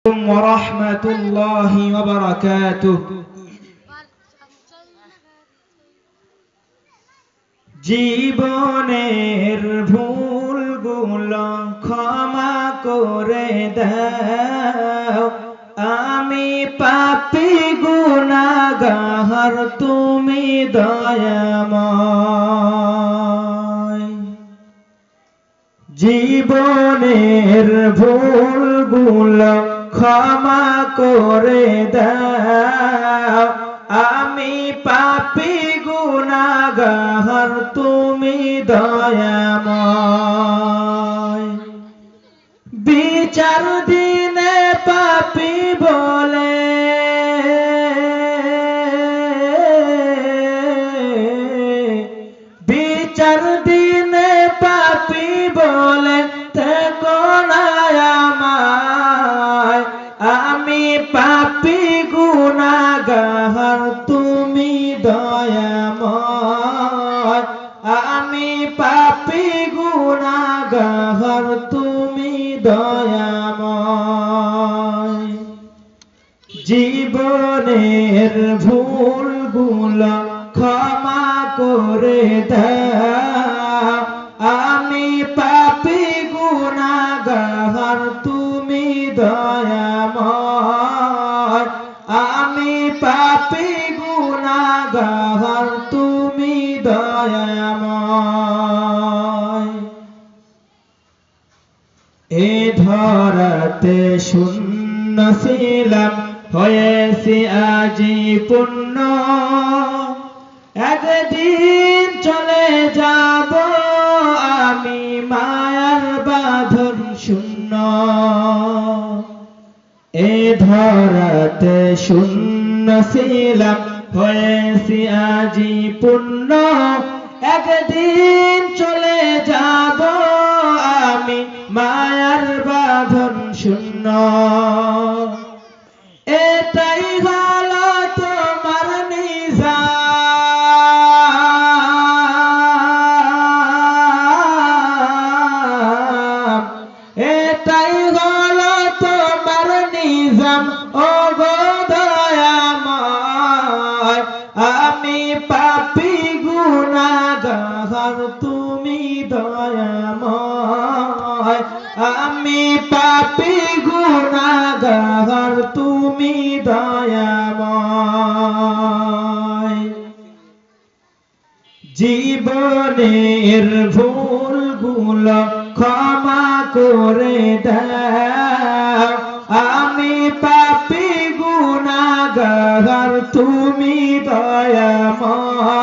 ورحمة الله وبركاته জীবনের ভুলগুলো ক্ষমা করে দাও আমি পাপী গুনাহগার তুমি দয়াময় জীবনের ভুলগুলো ক্ষমা করে দাও আমি পাপী গুনাহগার তুমি দয়াময় বিচার দিনে পাপী বলে বিচার দিনে পাপী বলে থেকো না আমায় আমি পাপী গুনাহগার তুমি দয়াময় আমি পাপী গুনাহগার তুমি দয়াময় জীবনের ভুলগুলো ক্ষমা করে দাও আমি পাপী গুনাহগার তুমি দয়াময় আমি পাপী গুনাহগার তুমি দয়াময় এ ধরাতে শূন্য ছিলাম হয়েছি আজি পূর্ণ একদিন চলে যাব আমি মায়ার বাঁধন শূন্য এ ধরাতে শূন্য ছিলাম হয়েছি আজি পূর্ণ একদিন চলে যাব আমি মায়ার বাঁধন শূন্য এটাই হলো তোমার নিজাম এটাই হলো তোমার নিজাম ও গো দয়াময় আমি পাপী গুনাহগার তুমি দয়াময় আমি পাপী গুনাহগার তুমি দয়াময় জীবনের ভুলগুলো ক্ষমা করে দাও আমি পাপী গুনাহগার তুমি দয়াময়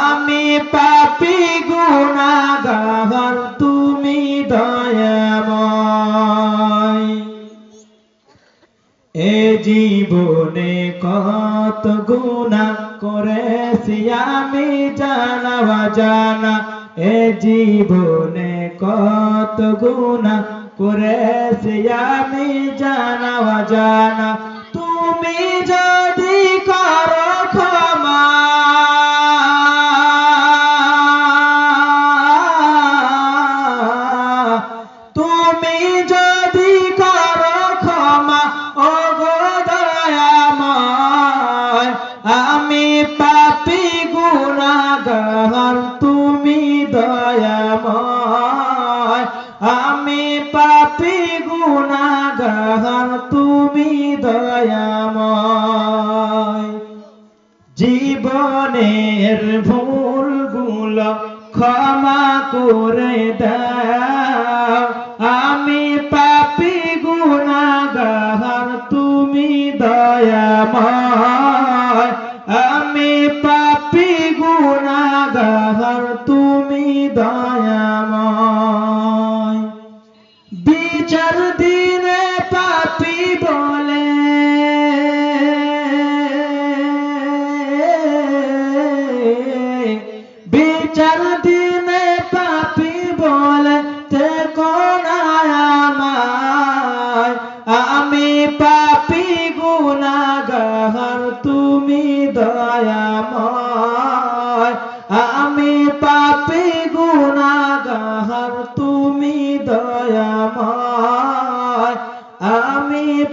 আমি পাপী গুনাহগার তুমি দয়াময় এ জীবনে কত গুনাহ করেছি আমি জানা অজানা এ জীবনে কত গুনাহ করেছি আমি জানা অজানা তুমি যদি করো ক্ষমা তুমি যদি করো ক্ষমা ও গো দয়াময় আমি পাপী গুনাহগার তুমি দয়াময় আমি পাপী গুনাহগার তুমি দয়াময় জীবনের ভুলগুলো ক্ষমা করে দাও আমি পাপী গুনাহগার তুমি দয়াময় আমি পাপী গুনাহগার তুমি দয়াময় বিচার দিনে পাপী বলে বিচার দিনে পাপী বলে থেকো না আমায় আমি পাপী গুনাহগার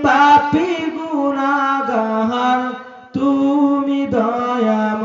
পাপী গুনাহগার তুমি দয়াময়